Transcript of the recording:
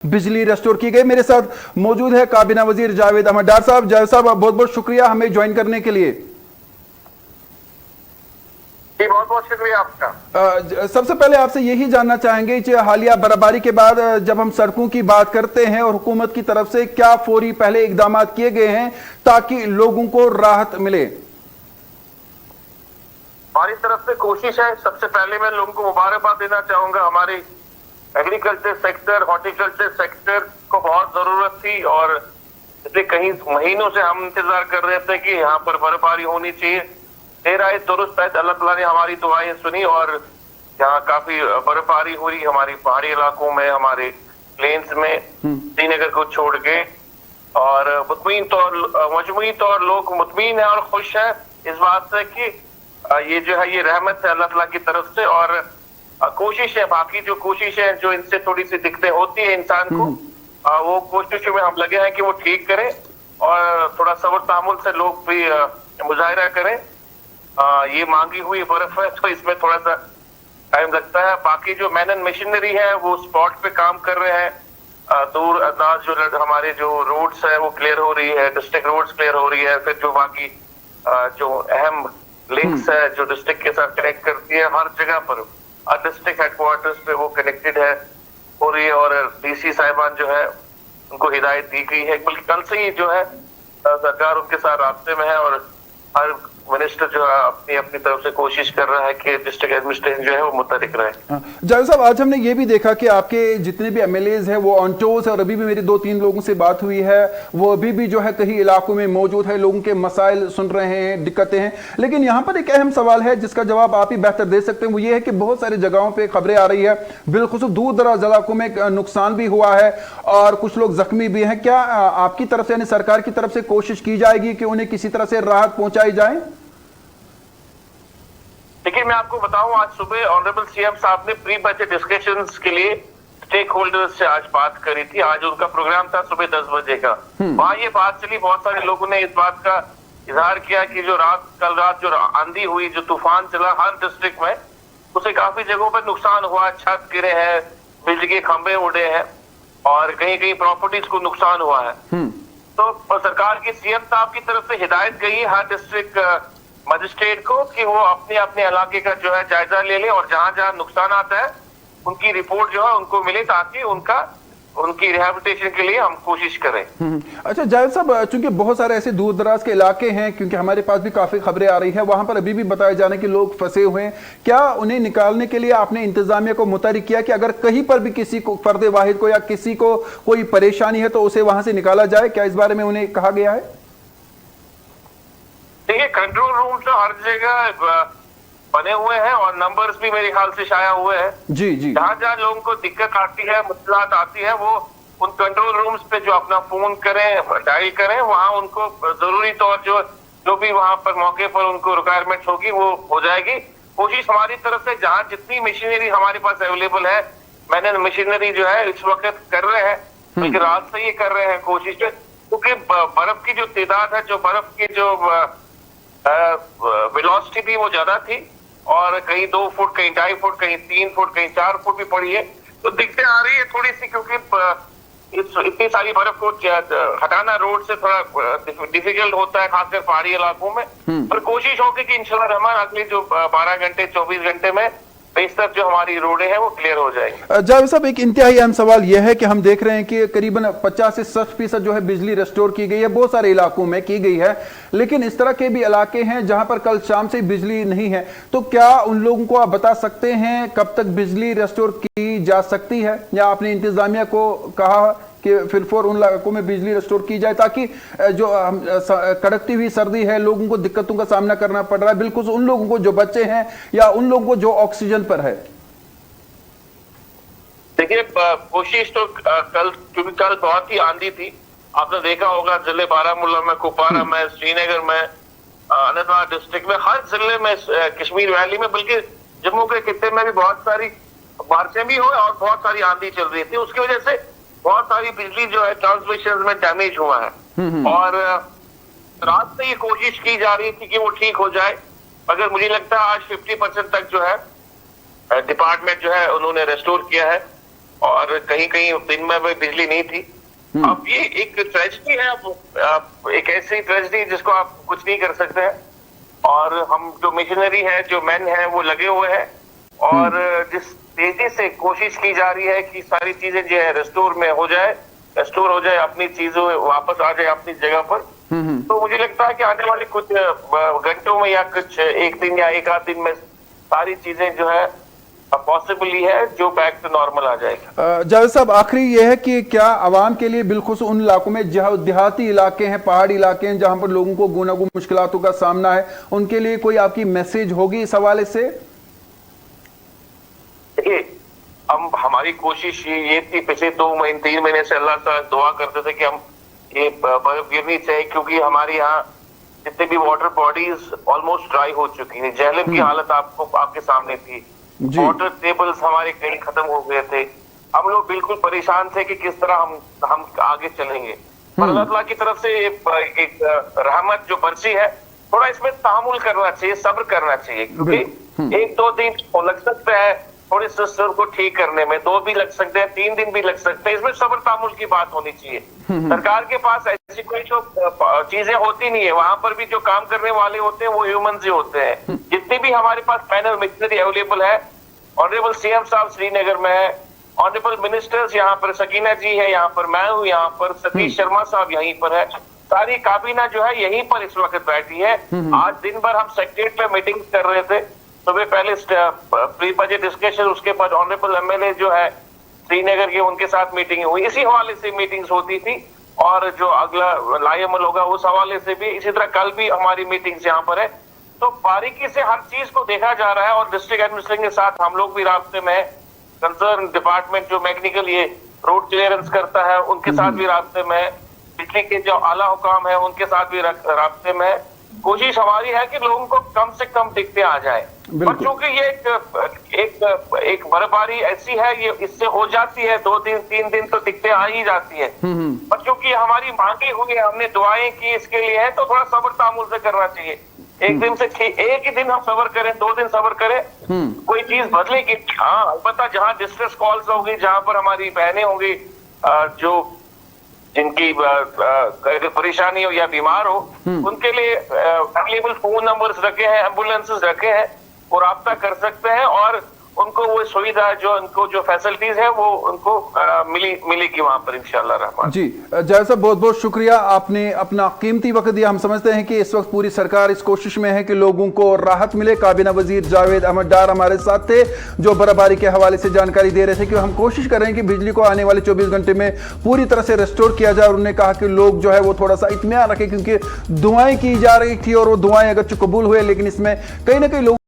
बिजली रेस्टोर की गई। मेरे साथ मौजूद है काबीना वजीर जावेद अहमद। जावेद साहब बहुत बहुत शुक्रिया हमें ज्वाइन करने के लिए। बहुत बहुत शुक्रिया आपका। सबसे पहले आपसे यही जानना चाहेंगे कि हालिया बर्फबारी के बाद जब हम सड़कों की बात करते हैं और हुकूमत की तरफ से क्या फौरी पहले इकदाम किए गए हैं ताकि लोगों को राहत मिले? हमारी तरफ से कोशिश है। सबसे पहले मैं लोगों को मुबारकबाद देना चाहूंगा। हमारी एग्रीकल्चर सेक्टर, हॉर्टिकल्चर सेक्टर को बहुत जरूरत थी और पिछले कई महीनों से हम इंतजार कर रहे थे कि यहाँ पर बर्फबारी होनी चाहिए। देर आए दुरुस्त है, अल्लाह ताला ने हमारी दुआएं सुनी और यहाँ काफी बर्फबारी हो रही हमारी पहाड़ी इलाकों में, हमारे प्लेन्स में, श्रीनगर को छोड़ के। और मजमूई तौर लोग मुतमीन है और खुश है इस बात से कि ये जो है ये रहमत है अल्लाह ताला की तरफ से। और कोशिश है, बाकी जो कोशिश है जो इनसे थोड़ी सी दिक्कतें होती है इंसान को, वो कोशिशों में हम लगे हैं कि वो ठीक करें और थोड़ा सब्र तहम्मुल से लोग भी मुजाहिरा करें। ये मांगी हुई बर्फ है तो इसमें थोड़ा सा टाइम लगता है। बाकी जो मैन एंड मशीनरी है वो स्पॉट पे काम कर रहे हैं। दूर अंदाज जो हमारे जो रोड्स है वो क्लियर हो रही है, डिस्ट्रिक्ट रोड्स क्लियर हो रही है। फिर जो बाकी जो अहम लिंक्स है जो डिस्ट्रिक्ट के साथ कनेक्ट करती है, हर जगह पर डिस्ट्रिक्ट हेडक्वार्टर्स पे वो कनेक्टेड है हो रही है। और डीसी साहिबान जो है उनको हिदायत दी गई है, बल्कि कल से ही जो है सरकार उनके साथ रास्ते में है और हर मिनिस्टर जो है अपनी अपनी तरफ से कोशिश कर रहा है कि डिस्ट्रिक्ट एडमिनिस्ट्रेशन जो है वो मुतहरिक रहे। जावेद साहब, आज हमने ये भी देखा कि आपके जितने भी एमएलएज हैं वो ऑन टोस है और अभी भी मेरी 2-3 लोगों से बात हुई है, वो अभी भी जो है कई इलाकों में मौजूद है, लोगों के मसाइल सुन रहे हैं, दिक्कतें हैं। लेकिन यहाँ पर एक अहम सवाल है जिसका जवाब आप ही बेहतर दे सकते हैं, वो ये है कि बहुत सारी जगहों पर खबरें आ रही है बिलखुसूस दूर दराज इलाकों में नुकसान भी हुआ है और कुछ लोग जख्मी भी हैं। क्या आपकी तरफ से यानी सरकार की तरफ से कोशिश की जाएगी कि उन्हें किसी तरह से राहत पहुंचाई जाए? देखिए, मैं आपको बताऊं, आज सुबह ऑनरेबल सीएम साहब ने प्री बजट डिस्कशंस के लिए स्टेक होल्डर्स से आज बात करी थी। आज उनका प्रोग्राम था सुबह 10 बजे का। वहां ये बात चली, बहुत सारे लोगों ने इस बात का इजहार किया कि जो कल रात जो आंधी हुई, जो तूफान चला हर डिस्ट्रिक्ट में, उसे काफी जगहों पर नुकसान हुआ, छत गिरे हैं, बिजली के खंभे उड़े हैं और कहीं कहीं प्रॉपर्टीज को नुकसान हुआ है। तो सरकार की सीएम साहब की तरफ से हिदायत गई हर डिस्ट्रिक्ट मजिस्ट्रेट को कि वो अपने अपने इलाके का जो है जायजा ले ले और जहां जहां नुकसान आता है उनकी रिपोर्ट जो है उनको मिले ताकि उनकी रिहैबिलिटेशन के लिए हम कोशिश करें। अच्छा जावेद साहब, चूंकि बहुत सारे ऐसे दूर दराज के इलाके हैं, क्योंकि हमारे पास भी काफी खबरें आ रही हैं, वहां पर अभी भी बताया जा रहा है कि लोग फंसे हुए हैं। क्या उन्हें निकालने के लिए आपने इंतजामिया को मुतहरिक किया कि अगर कहीं पर भी किसी को, फर्द वाहिद को या किसी को कोई परेशानी है तो उसे वहां से निकाला जाए? क्या इस बारे में उन्हें कहा गया है? देखिए, कंट्रोल रूम तो हर जगह बने हुए हैं और नंबर्स भी मेरे ख्याल से शाया हुए हैं। जी जी। जहां जहां लोगों को दिक्कत आती है, मुश्किलात आती है, वो उन कंट्रोल रूम्स पे जो अपना फोन करें, डायल करें, वहां उनको जरूरी तौर जो भी वहां पर मौके पर उनको रिक्वायरमेंट होगी वो हो जाएगी। कोशिश हमारी तरफ से जहां जितनी मशीनरी हमारे पास अवेलेबल है, मैंने मशीनरी जो है इस वक्त कर रहे हैं, बल्कि रात से ये कर रहे हैं कोशिश, क्योंकि बर्फ की जो तादाद है, जो बर्फ की जो वेलोसिटी भी वो ज्यादा थी और कहीं 2 फुट, कहीं 2.5 फुट, कहीं 3 फुट, कहीं 4 फुट भी पड़ी है। तो दिक्कतें आ रही है थोड़ी सी, क्योंकि इतनी सारी बर्फ को हटाना रोड से थोड़ा डिफिकल्ट होता है, खासकर पहाड़ी इलाकों में। पर कोशिश होगी कि इंशाल्लाह रहमान अगले जो 12 घंटे 24 घंटे में बेशतर जो हमारी रोडें हैं वो क्लियर हो जाएंगी। जावेद साहब, एक इंतहाई अहम सवाल यह है कि हम देख रहे हैं कि करीबन 50 से 60% जो है बिजली रेस्टोर की गई है, बहुत सारे इलाकों में की गई है, लेकिन इस तरह के भी इलाके हैं जहां पर कल शाम से बिजली नहीं है। तो क्या उन लोगों को आप बता सकते हैं कब तक बिजली रेस्टोर की जा सकती है, या आपने इंतजामिया को कहा कि फिर उन इलाकों में बिजली रेस्टोर की जाए ताकि जो कड़कती हुई सर्दी है, लोगों को दिक्कतों का सामना करना पड़ रहा है, बिल्कुल उन लोगों को जो बच्चे हैं या उन लोगों को जो ऑक्सीजन पर है? देखिए, कोशिश तो क्योंकि कल बहुत ही आंधी थी, आपने देखा होगा जिले बारामूला में, कुपवारा में, श्रीनगर में, अनंतनाग डिस्ट्रिक्ट में, हर जिले में, कश्मीर वैली में, बल्कि जम्मू के खित्ते में भी बहुत सारी बारिशें भी हुई और बहुत सारी आंधी चल रही थी। उसकी वजह से बहुत सारी बिजली जो है ट्रांसमिशन में डैमेज हुआ है और रात से ये कोशिश की जा रही थी कि वो ठीक हो जाए, मगर मुझे लगता है आज 50% तक जो है डिपार्टमेंट जो है उन्होंने रेस्टोर किया है। और कहीं कहीं दिन में भी बिजली नहीं थी। अब ये एक ट्रेजेडी है, अब एक ऐसी ट्रेजेडी जिसको आप कुछ नहीं कर सकते हैं। और हम जो मिशनरी है, जो मैन है, वो लगे हुए हैं और जिस तेजी से कोशिश की जा रही है कि सारी चीजें जो है रेस्टोर हो जाए, अपनी चीजों वापस आ जाए अपनी जगह पर। तो मुझे लगता है कि आने वाले कुछ घंटों में या कुछ एक दिन या एक आध दिन में सारी चीजें जो है पॉसिबली है जो बैक टू नॉर्मल आ जाएगा। जावेद साहब, आखिरी यह है कि क्या आवाम के लिए बिल्कुल उन इलाकों में जहां देहाती इलाके हैं, पहाड़ी इलाके हैं, जहां पर लोगों को गुनागो मुश्किलातों का सामना है, उनके लिए कोई आपकी मैसेज होगी इस हवाले से? देखिए, हम हमारी कोशिश ये थी पिछले 2-3 महीने से अल्लाह से दुआ करते थे कि हम ये बर्फ गिरनी चाहिए, क्योंकि हमारे यहाँ जितने भी वाटर बॉडीज ऑलमोस्ट ड्राई हो चुकी हैं। झेलम की हालत आपके सामने थी, वाटर टेबल्स हमारे कहीं खत्म हो गए थे। हम लोग बिल्कुल परेशान थे कि किस तरह हम आगे चलेंगे। पर अल्लाह ताला की तरफ से एक रहमत जो बरसी है, थोड़ा इसमें तामुल करना चाहिए, सब्र करना चाहिए, क्योंकि 1-2 दिन लग सकता है थोड़े सिस्टम को ठीक करने में, 2 भी लग सकते हैं, 3 दिन भी लग सकते हैं। इसमें सब्र तामुल की बात होनी चाहिए। सरकार के पास ऐसी कोई जो चीजें होती नहीं है, वहां पर भी जो काम करने वाले होते हैं वो ह्यूमन ही होते हैं। जितनी भी हमारे पास पैनल मशीनरी अवेलेबल है, ऑनरेबल सीएम साहब श्रीनगर में है, ऑनरेबल मिनिस्टर्स यहाँ पर, सकीना जी है यहाँ पर, मैं हूँ यहाँ पर, सतीश शर्मा साहब यहीं पर है, सारी काबीना जो है यहीं पर इस वक्त बैठी है। आज दिन भर हम सेक्रेटरीट में मीटिंग कर रहे थे। सुबह पहले प्री बजट डिस्कशन, उसके बाद ऑनरेबल एमएलए जो है श्रीनगर के, उनके साथ मीटिंग हुई, इसी हवाले से मीटिंग्स होती थी। और जो अगला लाएमल होगा उस हवाले से भी, इसी तरह कल भी हमारी मीटिंग्स यहाँ पर है। तो बारीकी से हर चीज को देखा जा रहा है और डिस्ट्रिक्ट एडमिनिस्ट्रेशन के साथ हम लोग भी रास्ते में, कंसर्न डिपार्टमेंट जो मैकेनिकल ये रोड क्लियरेंस करता है उनके साथ भी रास्ते में, बिजली के जो आला हुकाम है उनके साथ भी रास्ते में। कोशिश हमारी है कि लोगों को कम से कम दिक्कतें आ जाए। पर चूंकि ये एक बर्फबारी ऐसी है, ये इससे हो जाती है 2-3 दिन तो दिक्कतें आ ही जाती है। पर चूंकि हमारी मांगे हुई है, हमने दुआएं की इसके लिए है, तो थोड़ा सब्र तामुल से करना चाहिए। एक ही दिन हम सब्र करें, 2 दिन सब्र करें, कोई चीज बदलेगी। हाँ, अलबत्ता जहाँ डिस्ट्रेस कॉल्स होगी, जहाँ पर हमारी बहनें होंगी जो जिनकी परेशानी हो या बीमार हो, उनके लिए अवेलेबल फोन नंबर्स रखे हैं, एम्बुलेंसेस रखे हैं, वो राब्ता कर सकते हैं और उनको वो सुविधा जो उनको जो फैसिलिटीज है वो उनको मिलेगी वहां पर इंशाल्लाह रहमान। जी जावेद साहब, बहुत बहुत शुक्रिया, आपने अपना कीमती वक्त दिया। हम समझते हैं कि इस वक्त पूरी सरकार इस कोशिश में है कि लोगों को राहत मिले। काबीना वजीर जावेद अहमद डार हमारे साथ थे जो बर्फबारी के हवाले से जानकारी दे रहे थे कि हम कोशिश कर रहे हैं कि बिजली को आने वाले 24 घंटे में पूरी तरह से रेस्टोर किया जाए। और उन्होंने कहा कि लोग जो है वो थोड़ा सा इत्मीनान रखें, क्योंकि दुआएं की जा रही थी और वो दुआएं अगर कबूल हुए, लेकिन इसमें कहीं ना कहीं लोग